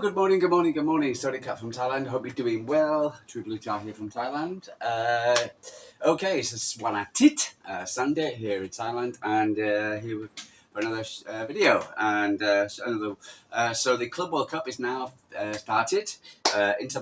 Good morning, good morning, good morning. Sorry, Cat from Thailand. Hope you're doing well. True Blue Tar here from Thailand. Okay, so it's Wanatit, Sunday here in Thailand, and here for another video. And so the Club World Cup is now started. Inter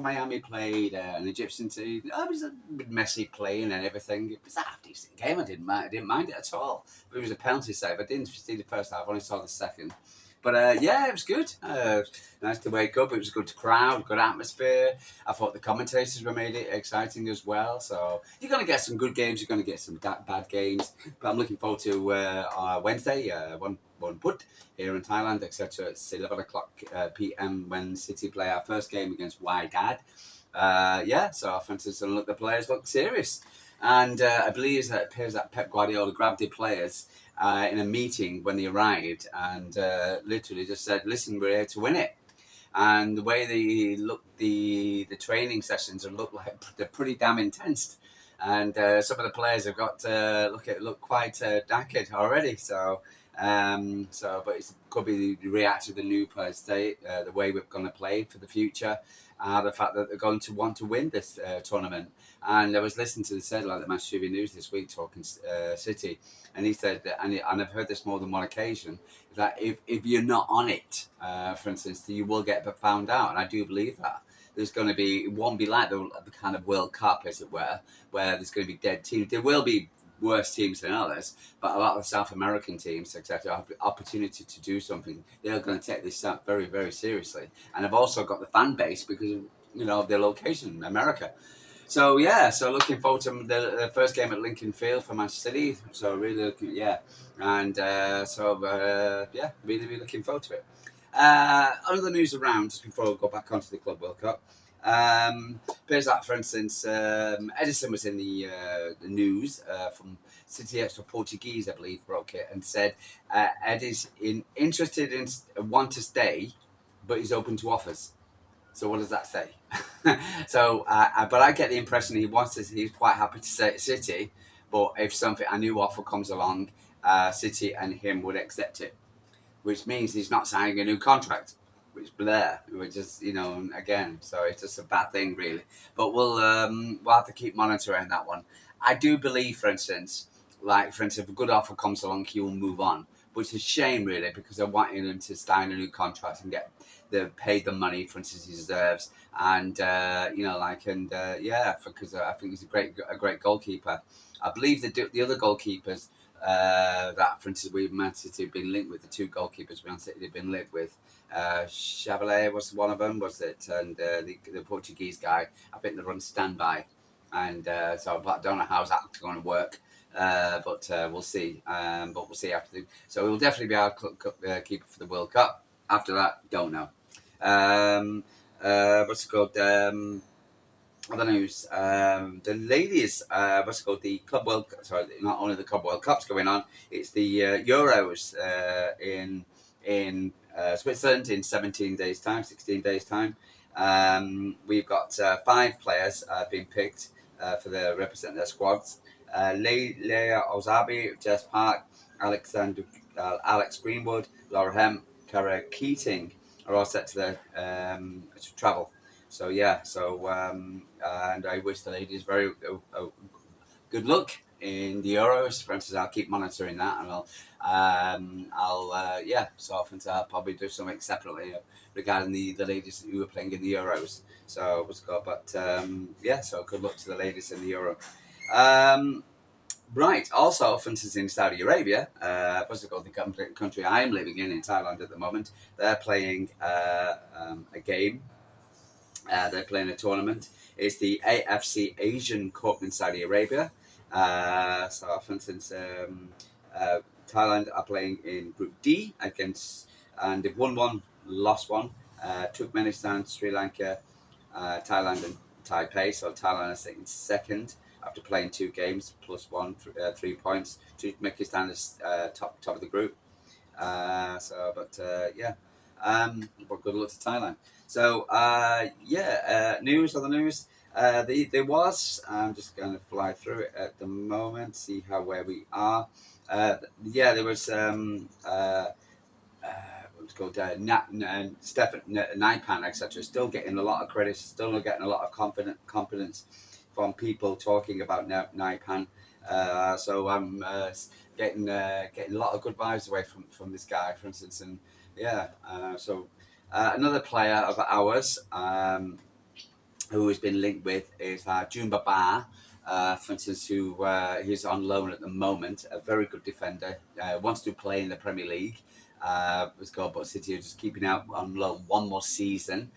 Miami played an Egyptian team. It was a bit messy playing and everything. It was a half decent game. I didn't mind it at all. It was a penalty save. I didn't see the first half. I only saw the second. But yeah, it was good. Nice to wake up. It was a good crowd, good atmosphere. I thought the commentators were made it exciting as well. So you're going to get some good games. You're going to get some bad games. But I'm looking forward to Wednesday, one put here in Thailand, etc. It's 11 o'clock p.m. when City play our first game against Wydad. Yeah, so for instance, the players look serious. And I believe that it appears that Pep Guardiola grabbed the players in a meeting when they arrived and literally just said, listen, we're here to win it. And the way they look, the training sessions look like they're pretty damn intense. And some of the players have got look quite knackered already. So but it could be the reaction of the new players today, the way we're going to play for the future, the fact that they're going to want to win this tournament. And I was listening to the headline at the Match TV News this week talking City, and he said that, and I've heard this more than one occasion, that if you're not on it, for instance, you will get found out, and I do believe that. There's going to be, it won't be like the kind of World Cup, as it were, where there's going to be dead teams. There will be worse teams than others, but a lot of South American teams, etc., have the opportunity to do something. They're going to take this out very, very seriously. And I've also got the fan base because of their location, America. So yeah, so looking forward to the first game at Lincoln Field for Manchester City. So really looking, and yeah, really looking forward to it. Other news around just before we go back onto the Club World Cup. Appears that, for instance, Edison was in the news from City24 Portuguese, I believe, broke it and said Eddy's interested in want to stay, but he's open to offers. So what does that say? So, but I get the impression he's quite happy to stay at City, but if a new offer comes along, City and him would accept it, which means he's not signing a new contract, which is again, so it's just a bad thing really. But we'll have to keep monitoring that one. I do believe, for instance, if a good offer comes along, he will move on, which is a shame really, because I wanted him to sign a new contract and get paid the money, for instance, he deserves, and because I think he's a great goalkeeper. I believe the other goalkeepers that, for instance, we've Man City have been linked with, the two goalkeepers Man City have been linked with. Chevalier was one of them, was it? And the Portuguese guy, I think they're on standby. And so I don't know how that's going to work. But we'll see. But we'll see after. So we will definitely be our keeper for the World Cup. After that, don't know. What's it called? Other news. The ladies, what's it called? The Club World. Sorry, not only the Club World Cup's going on. It's the Euros in Switzerland in 16 days time. We've got 5 players being picked for the represent their squads. Leia Ozabi, Jess Park, Alex Greenwood, Laura Hemp, Cara Keating are all set to travel. So yeah, and I wish the ladies very good luck in the Euros. For instance, I'll keep monitoring that, and I'll probably do something separately regarding the ladies who are playing in the Euros. So so good luck to the ladies in the Euro. Right. Also, for instance, in Saudi Arabia, what's it called? The country I'm living in Thailand at the moment, they're playing a game. They're playing a tournament. It's the AFC Asian Cup in Saudi Arabia. So, for instance, Thailand are playing in Group D and they've won one, lost one. Turkmenistan, Sri Lanka, Thailand, and Taipei. So Thailand is taking second after playing 2 games plus 3 points. Turkmenistan is top of the group. But good luck to Thailand. So news on the news. There was. I'm just going to fly through it at the moment. See where we are. There was. what's called Stefan Nypan, etc. Still getting a lot of credit, still getting a lot of confidence from people talking about Nypan. So I'm getting a lot of good vibes away from this guy, for instance, and yeah. Another player of ours. Who has been linked with is Jumba Ba, for instance, who's on loan at the moment. A very good defender, wants to play in the Premier League. Was called, but City are just keeping out on loan one more season.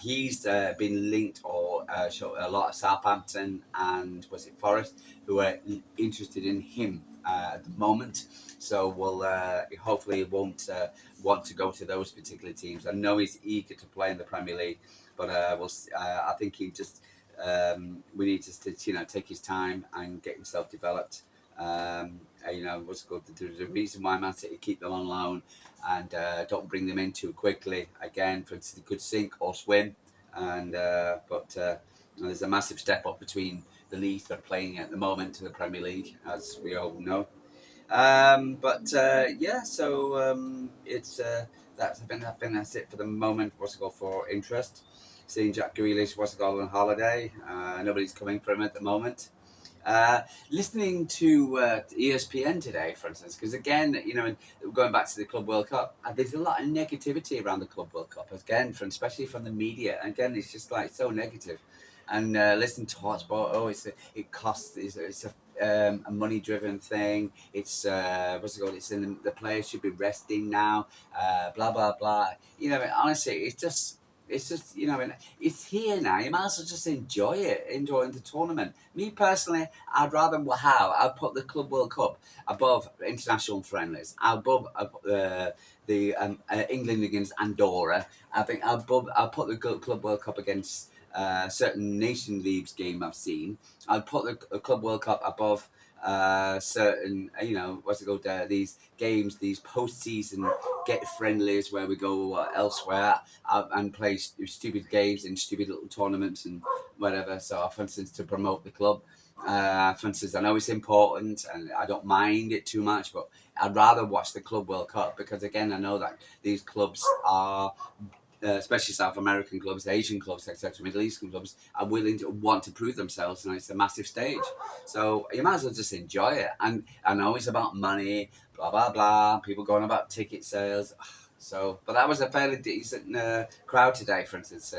He's been linked or shown a lot of Southampton and was it Forest who are interested in him at the moment. So we'll hopefully won't want to go to those particular teams. I know he's eager to play in the Premier League. But I think he just we need to take his time and get himself developed. What's good. The reason why Man City keep them on loan and don't bring them in too quickly. Again, for instance, they could sink or swim, and there's a massive step up between the leagues they're playing at the moment to the Premier League, as we all know. It's I think that's it for the moment. What's it called for interest? Seeing Jack Grealish, what's it called on holiday? Nobody's coming for him at the moment. Listening to ESPN today, for instance, because again, going back to the Club World Cup, there's a lot of negativity around the Club World Cup again, especially from the media. Again, it's just like so negative. And listen to Hotspot. It costs. It's a money-driven thing. It's what's it called? It's in the players should be resting now. Blah blah blah. Honestly, it's just it's here now. You might as well just enjoying the tournament. Me personally, I'd put the Club World Cup above international friendlies. Above the England against Andorra. I think I'll put the Club World Cup against certain Nation Leagues game I've seen. I'd put the Club World Cup above certain, what's it called? These games, these post-season get friendlies where we go elsewhere and play stupid games in stupid little tournaments and whatever. So, for instance, to promote the club. For instance, I know it's important and I don't mind it too much, but I'd rather watch the Club World Cup because, again, I know that these clubs are especially South American clubs, Asian clubs, etc., Middle Eastern clubs, are willing to want to prove themselves, and it's a massive stage. So you might as well just enjoy it. And I know it's about money, blah blah blah. People going about ticket sales. So, but that was a fairly decent crowd today, for instance.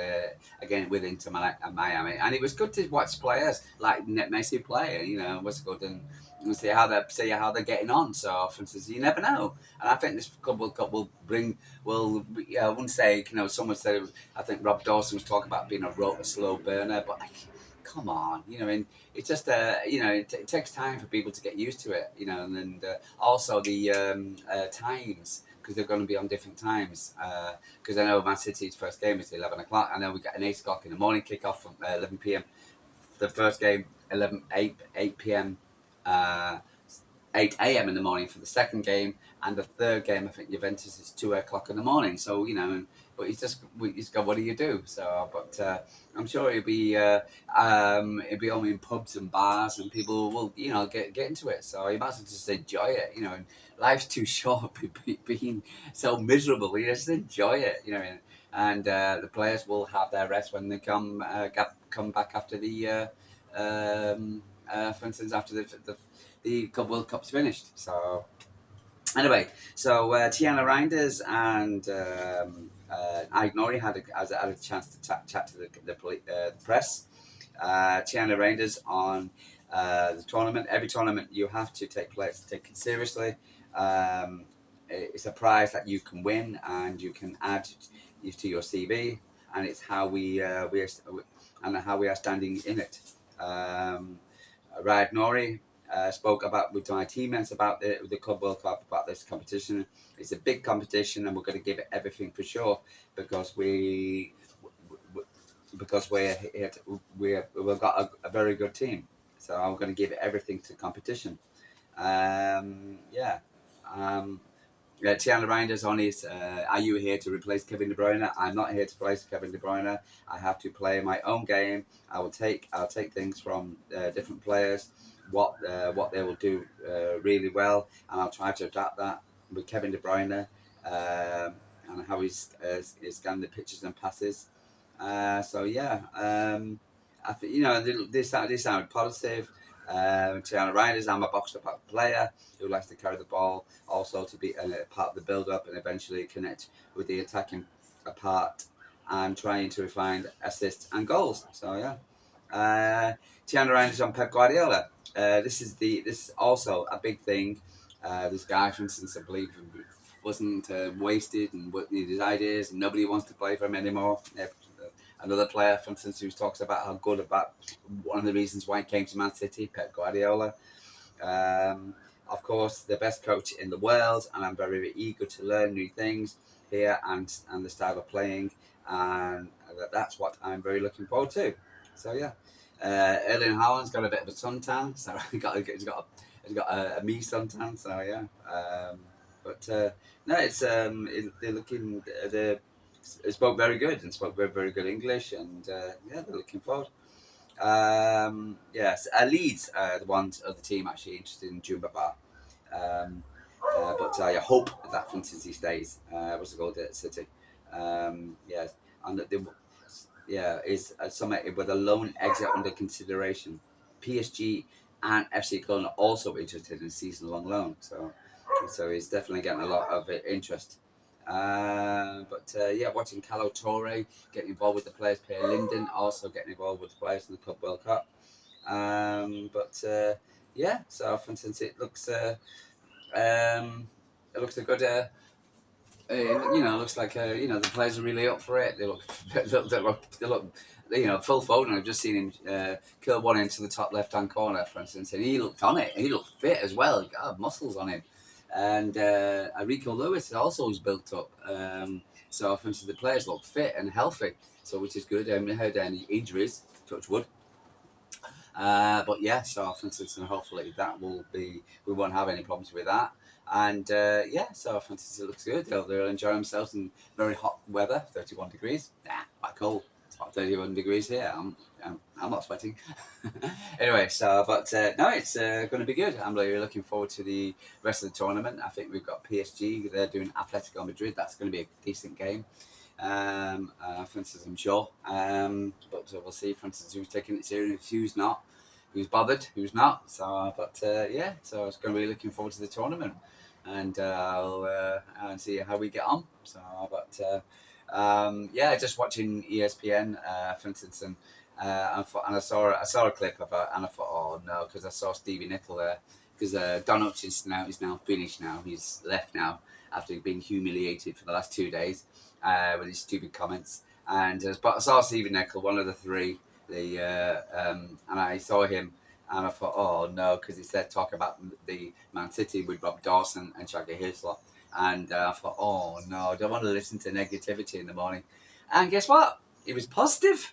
Again, with Inter Miami, and it was good to watch players like Messi play. What's it called, and see how they're getting on. So, for instance, you never know. And I think this Club World Cup will bring. Well, I wouldn't say. Someone said. I think Rob Dawson was talking about being a slow burner, but come on, and it's just it takes time for people to get used to it, and also the times. Because they're going to be on different times. Because I know Man City's first game is 11 o'clock. I know we got an 8 o'clock in the morning kickoff from 11 p.m. The first game, 8 p.m. 8 a.m. in the morning for the second game, and the third game, I think Juventus is 2 o'clock in the morning. So but he's just got what do you do? So, but I'm sure it'll be only in pubs and bars, and people will get into it. So you might as well just enjoy it. And life's too short being so miserable. You just enjoy it. And the players will have their rest when they come back after the for instance after the Club World Cup's finished. So anyway, Tijjani Rayan and Alt-Nouri had a chance to chat to the press. Tijjani Rayan on the tournament. Every tournament you have to take it seriously. It's a prize that you can win and you can add to your CV, and it's how we are standing in it. Rayan Alt-Nouri spoke with my teammates about the Club World Cup, about this competition. It's a big competition, and we're going to give it everything for sure because we've got a very good team. So I'm going to give it everything to competition. Tijjani Rayan on his. Are you here to replace Kevin De Bruyne? I'm not here to replace Kevin De Bruyne. I have to play my own game. I'll take things from different players, what they will do really well, and I'll try to adapt that with Kevin De Bruyne. and how he's scanned the pitches and passes. So yeah, I think they sound positive. Tijjani Rayan, I'm a box-to-box player who likes to carry the ball, also to be part of the build-up and eventually connect with the attacking part and trying to find assists and goals. So yeah, Tijjani Rayan is on Pep Guardiola. This is also a big thing. This guy, for instance, I believe wasn't wasted and his ideas, and nobody wants to play for him anymore. Another player, for instance, who talks about how good about one of the reasons why he came to Man City, Pep Guardiola. Of course, the best coach in the world, and I'm very, very eager to learn new things here and the style of playing, and that's what I'm very looking forward to. So yeah, Erling Haaland's got a bit of a suntan, so he's got a me suntan. So yeah, no, they're looking they spoke very good and spoke very, very good English, and yeah, they're looking forward. Yes, Leeds the ones of the team actually interested in Jumba Bar. But I hope that from City stays. What's it called at City? Yes, and is summated with a loan exit under consideration. PSG and FC Cologne are also interested in a season-long loan, so he's definitely getting a lot of interest. Yeah, watching Calo Torre getting involved with the players, Pierre Linden also getting involved with the players in the Club World Cup. Yeah, so for instance, it looks a good. Looks like the players are really up for it. They look Phil Foden. I've just seen him kill one into the top left-hand corner, for instance, and he looked on it. He looked fit as well. God, muscles on him. And Rico Lewis also is built up. So for instance, the players look fit and healthy, so which is good. I haven't heard any injuries. Touch wood. But yeah, so for instance, and hopefully we won't have any problems with that. And yeah, so for instance, it looks good. They'll enjoy themselves in very hot weather, 31 degrees. Quite cold. It's about 31 degrees here. I'm not sweating. Anyway, no, it's going to be good. I'm really looking forward to the rest of the tournament. I think we've got PSG. They're doing Atletico Madrid. That's going to be a decent game. For instance, I'm sure. But we'll see, for instance, who's taking it serious, who's not, who's bothered, who's not. So, yeah, so I was going to be looking forward to the tournament, and I'll see how we get on. So, yeah, just watching ESPN, for instance, and I saw a clip of it, and I thought, oh no, because I saw Stevie Nicol there, because Don Hutchinson is now finished now. He's left now after being humiliated for the last 2 days with his stupid comments. And but I saw Stevie Nicol, one of the three, and I saw him, and I thought, oh no, because he said talk about the Man City with Rob Dawson and Shaggy Hislop, and I thought, oh no, I don't want to listen to negativity in the morning. And guess what? It was positive.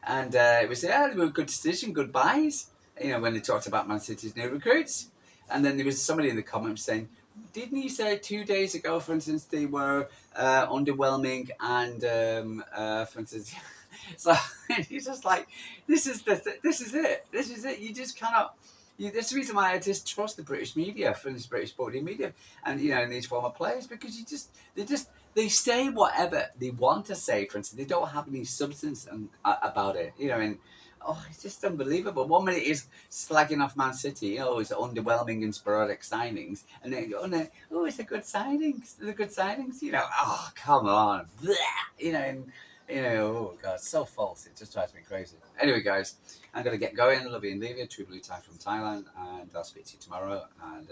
And it was, yeah, they were a good decision, good buys, when they talked about Man City's new recruits. And then there was somebody in the comments saying, didn't you say 2 days ago, for instance, they were underwhelming and, for instance, so he's just like, this is it. You just cannot. That's the reason why I distrust the British media, for the British sporting media, and and these former players, because they say whatever they want to say. For instance, they don't have any substance about it, and it's just unbelievable. 1 minute is slagging off Man City, it's underwhelming and sporadic signings, and then it's a good signings, oh come on, and. Oh god, so false. It just drives me crazy. Anyway, guys, I'm gonna get going. Love you and leave you. True Blue Tie from Thailand, and I'll speak to you tomorrow. And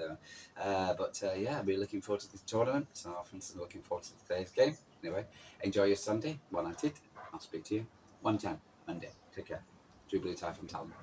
yeah, I'll be looking forward to this tournament. So, for instance, looking forward to today's game. Anyway, enjoy your Sunday. One night it. I'll speak to you 1:10 Monday. Take care. True Blue Tie from Thailand.